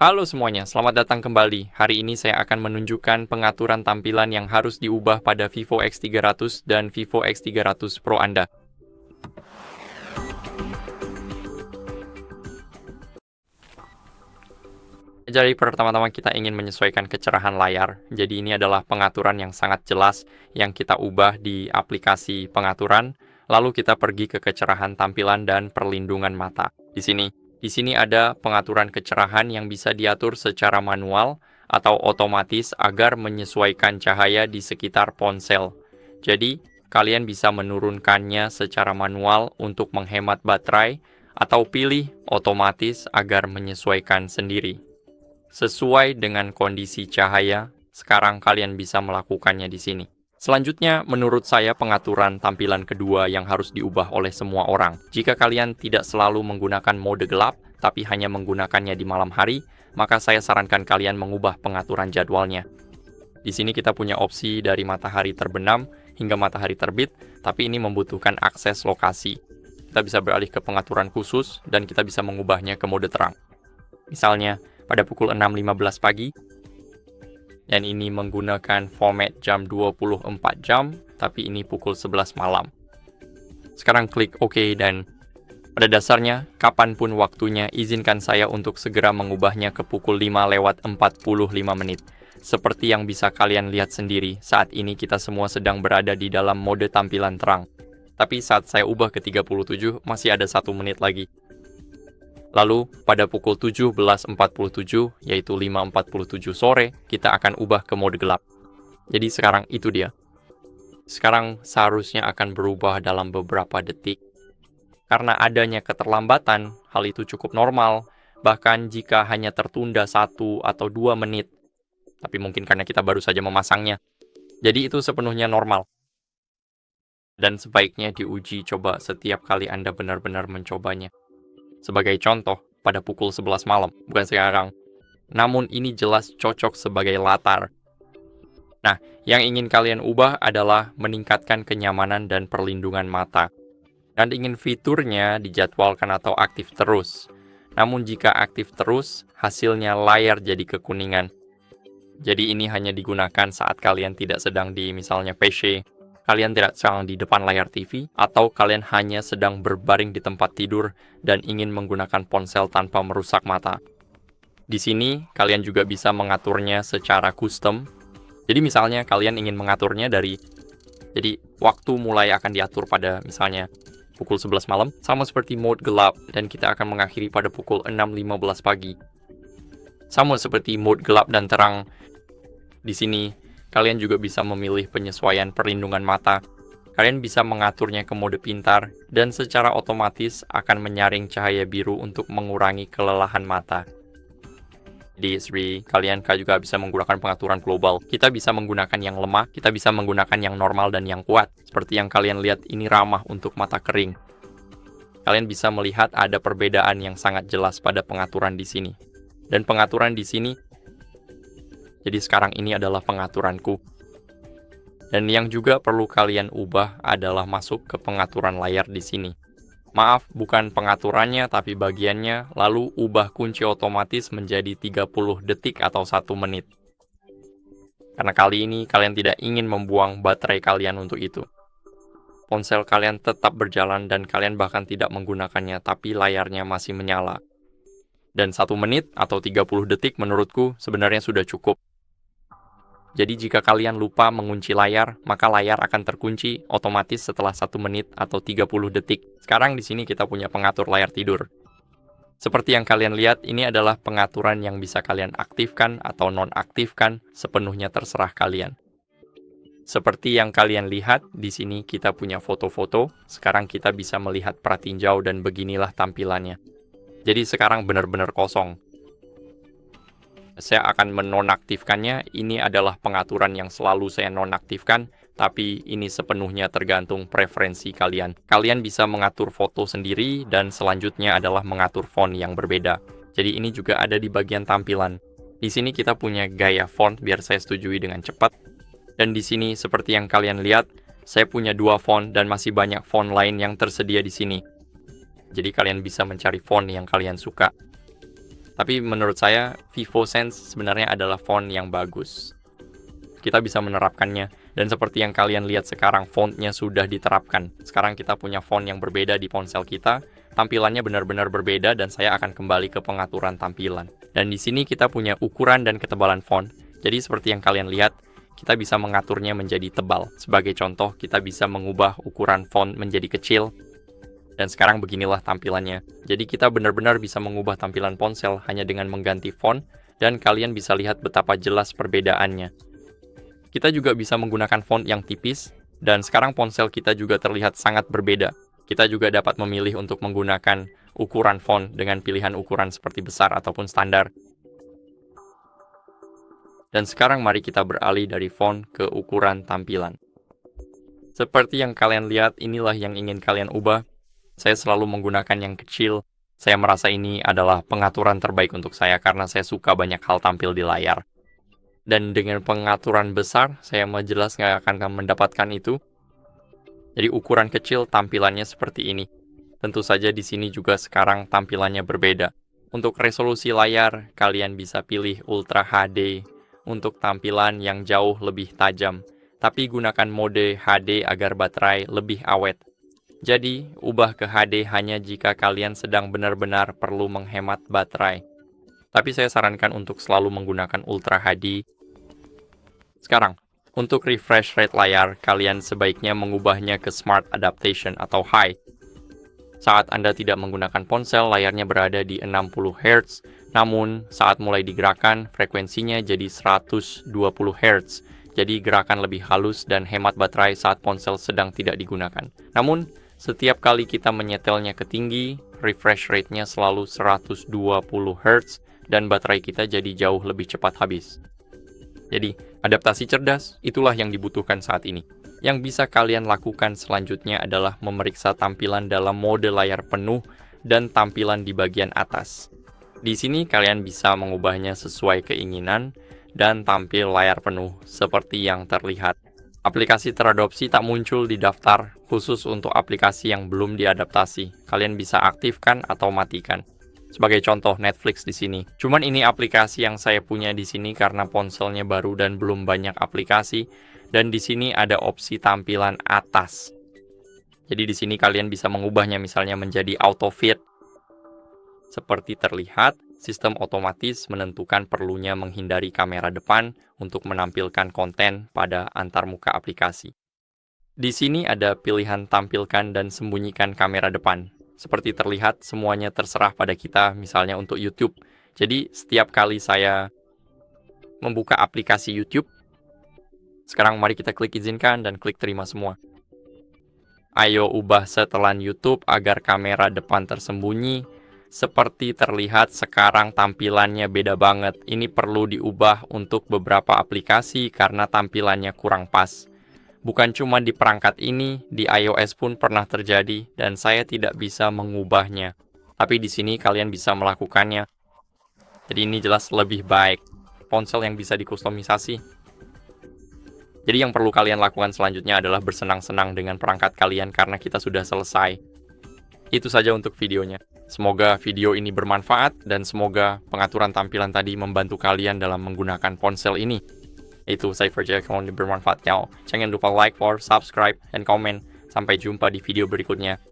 Halo semuanya, selamat datang kembali. Hari ini saya akan menunjukkan pengaturan tampilan yang harus diubah pada Vivo X300 dan Vivo X300 Pro Anda. Jadi pertama-tama kita ingin menyesuaikan kecerahan layar. Jadi ini adalah pengaturan yang sangat jelas yang kita ubah di aplikasi pengaturan. Lalu kita pergi ke kecerahan tampilan dan perlindungan mata. Di sini ada pengaturan kecerahan yang bisa diatur secara manual atau otomatis agar menyesuaikan cahaya di sekitar ponsel. Jadi, kalian bisa menurunkannya secara manual untuk menghemat baterai atau pilih otomatis agar menyesuaikan sendiri. Sesuai dengan kondisi cahaya, sekarang kalian bisa melakukannya di sini. Selanjutnya, menurut saya pengaturan tampilan kedua yang harus diubah oleh semua orang. Jika kalian tidak selalu menggunakan mode gelap, tapi hanya menggunakannya di malam hari, maka saya sarankan kalian mengubah pengaturan jadwalnya. Di sini kita punya opsi dari matahari terbenam hingga matahari terbit, tapi ini membutuhkan akses lokasi. Kita bisa beralih ke pengaturan khusus, dan kita bisa mengubahnya ke mode terang. Misalnya, pada pukul 6.15 pagi, dan ini menggunakan format jam 24 jam, tapi ini pukul 11 malam. Sekarang klik OK dan pada dasarnya, kapanpun waktunya, izinkan saya untuk segera mengubahnya ke pukul 5:45 menit. Seperti yang bisa kalian lihat sendiri, saat ini kita semua sedang berada di dalam mode tampilan terang. Tapi saat saya ubah ke 37, masih ada 1 menit lagi. Lalu, pada pukul 17.47, yaitu 5:47 sore, kita akan ubah ke mode gelap. Jadi sekarang itu dia. Sekarang seharusnya akan berubah dalam beberapa detik. Karena adanya keterlambatan, hal itu cukup normal, bahkan jika hanya tertunda 1 atau 2 menit. Tapi mungkin karena kita baru saja memasangnya. Jadi itu sepenuhnya normal. Dan sebaiknya diuji coba setiap kali Anda benar-benar mencobanya. Sebagai contoh, pada pukul 11 malam, bukan sekarang. Namun ini jelas cocok sebagai latar. Nah, yang ingin kalian ubah adalah meningkatkan kenyamanan dan perlindungan mata. Dan ingin fiturnya dijadwalkan atau aktif terus. Namun jika aktif terus, hasilnya layar jadi kekuningan. Jadi ini hanya digunakan saat kalian tidak sedang di misalnya PC, kalian tidak sedang di depan layar TV, atau kalian hanya sedang berbaring di tempat tidur dan ingin menggunakan ponsel tanpa merusak mata. Di sini, kalian juga bisa mengaturnya secara custom. Jadi misalnya kalian ingin mengaturnya jadi waktu mulai akan diatur pada misalnya pukul 11 malam, sama seperti mode gelap, dan kita akan mengakhiri pada pukul 6.15 pagi. Sama seperti mode gelap dan terang. Di sini, kalian juga bisa memilih penyesuaian perlindungan mata. Kalian bisa mengaturnya ke mode pintar, dan secara otomatis akan menyaring cahaya biru untuk mengurangi kelelahan mata. Jadi, kalian juga bisa menggunakan pengaturan global. Kita bisa menggunakan yang lemah, kita bisa menggunakan yang normal dan yang kuat. Seperti yang kalian lihat, ini ramah untuk mata kering. Kalian bisa melihat ada perbedaan yang sangat jelas pada pengaturan di sini. Dan pengaturan di sini, jadi sekarang ini adalah pengaturanku. Dan yang juga perlu kalian ubah adalah masuk ke pengaturan layar di sini. Maaf, bukan pengaturannya tapi bagiannya, lalu ubah kunci otomatis menjadi 30 detik atau 1 menit. Karena kali ini kalian tidak ingin membuang baterai kalian untuk itu. Ponsel kalian tetap berjalan dan kalian bahkan tidak menggunakannya, tapi layarnya masih menyala. Dan 1 menit atau 30 detik menurutku sebenarnya sudah cukup. Jadi jika kalian lupa mengunci layar, maka layar akan terkunci otomatis setelah 1 menit atau 30 detik. Sekarang di sini kita punya pengatur layar tidur. Seperti yang kalian lihat, ini adalah pengaturan yang bisa kalian aktifkan atau nonaktifkan, sepenuhnya terserah kalian. Seperti yang kalian lihat, di sini kita punya foto-foto. Sekarang kita bisa melihat pratinjau dan beginilah tampilannya. Jadi sekarang benar-benar kosong. Saya akan menonaktifkannya. Ini adalah pengaturan yang selalu saya nonaktifkan, tapi ini sepenuhnya tergantung preferensi kalian. Kalian bisa mengatur foto sendiri, dan selanjutnya adalah mengatur font yang berbeda. Jadi ini juga ada di bagian tampilan. Di sini kita punya gaya font biar saya setujui dengan cepat. Dan di sini seperti yang kalian lihat, saya punya 2 font dan masih banyak font lain yang tersedia di sini. Jadi kalian bisa mencari font yang kalian suka. Tapi menurut saya, Vivo Sense sebenarnya adalah font yang bagus. Kita bisa menerapkannya, dan seperti yang kalian lihat sekarang, fontnya sudah diterapkan. Sekarang kita punya font yang berbeda di ponsel kita, tampilannya benar-benar berbeda, dan saya akan kembali ke pengaturan tampilan. Dan di sini kita punya ukuran dan ketebalan font. Jadi seperti yang kalian lihat, kita bisa mengaturnya menjadi tebal. Sebagai contoh, kita bisa mengubah ukuran font menjadi kecil, dan sekarang beginilah tampilannya. Jadi kita benar-benar bisa mengubah tampilan ponsel hanya dengan mengganti font, dan kalian bisa lihat betapa jelas perbedaannya. Kita juga bisa menggunakan font yang tipis, dan sekarang ponsel kita juga terlihat sangat berbeda. Kita juga dapat memilih untuk menggunakan ukuran font dengan pilihan ukuran seperti besar ataupun standar. Dan sekarang mari kita beralih dari font ke ukuran tampilan. Seperti yang kalian lihat, inilah yang ingin kalian ubah. Saya selalu menggunakan yang kecil. Saya merasa ini adalah pengaturan terbaik untuk saya karena saya suka banyak hal tampil di layar. Dan dengan pengaturan besar, saya mau jelas nggak akan mendapatkan itu. Jadi ukuran kecil tampilannya seperti ini. Tentu saja di sini juga sekarang tampilannya berbeda. Untuk resolusi layar, kalian bisa pilih Ultra HD untuk tampilan yang jauh lebih tajam. Tapi gunakan mode HD agar baterai lebih awet. Jadi, ubah ke HD hanya jika kalian sedang benar-benar perlu menghemat baterai. Tapi saya sarankan untuk selalu menggunakan Ultra HD. Sekarang, untuk refresh rate layar, kalian sebaiknya mengubahnya ke Smart Adaptation atau High. Saat Anda tidak menggunakan ponsel, layarnya berada di 60 Hz, namun saat mulai digerakkan, frekuensinya jadi 120 Hz. Jadi gerakan lebih halus dan hemat baterai saat ponsel sedang tidak digunakan. Namun, setiap kali kita menyetelnya ke tinggi, refresh rate-nya selalu 120 Hz dan baterai kita jadi jauh lebih cepat habis. Jadi, adaptasi cerdas itulah yang dibutuhkan saat ini. Yang bisa kalian lakukan selanjutnya adalah memeriksa tampilan dalam mode layar penuh dan tampilan di bagian atas. Di sini kalian bisa mengubahnya sesuai keinginan dan tampil layar penuh seperti yang terlihat. Aplikasi teradopsi tak muncul di daftar khusus untuk aplikasi yang belum diadaptasi. Kalian bisa aktifkan atau matikan. Sebagai contoh Netflix di sini. Cuman ini aplikasi yang saya punya di sini karena ponselnya baru dan belum banyak aplikasi. Dan di sini ada opsi tampilan atas. Jadi di sini kalian bisa mengubahnya misalnya menjadi auto fit. Seperti terlihat, sistem otomatis menentukan perlunya menghindari kamera depan untuk menampilkan konten pada antarmuka aplikasi. Di sini ada pilihan tampilkan dan sembunyikan kamera depan. Seperti terlihat, semuanya terserah pada kita, misalnya untuk YouTube. Jadi, setiap kali saya membuka aplikasi YouTube, sekarang mari kita klik izinkan dan klik terima semua. Ayo ubah setelan YouTube agar kamera depan tersembunyi. Seperti terlihat sekarang tampilannya beda banget. Ini perlu diubah untuk beberapa aplikasi karena tampilannya kurang pas. Bukan cuma di perangkat ini, di iOS pun pernah terjadi dan saya tidak bisa mengubahnya. Tapi di sini kalian bisa melakukannya. Jadi ini jelas lebih baik. Ponsel yang bisa dikustomisasi. Jadi yang perlu kalian lakukan selanjutnya adalah bersenang-senang dengan perangkat kalian karena kita sudah selesai. Itu saja untuk videonya. Semoga video ini bermanfaat dan semoga pengaturan tampilan tadi membantu kalian dalam menggunakan ponsel ini. Itu saya percaya kalau bermanfaat. Jangan lupa like, subscribe, dan komen. Sampai jumpa di video berikutnya.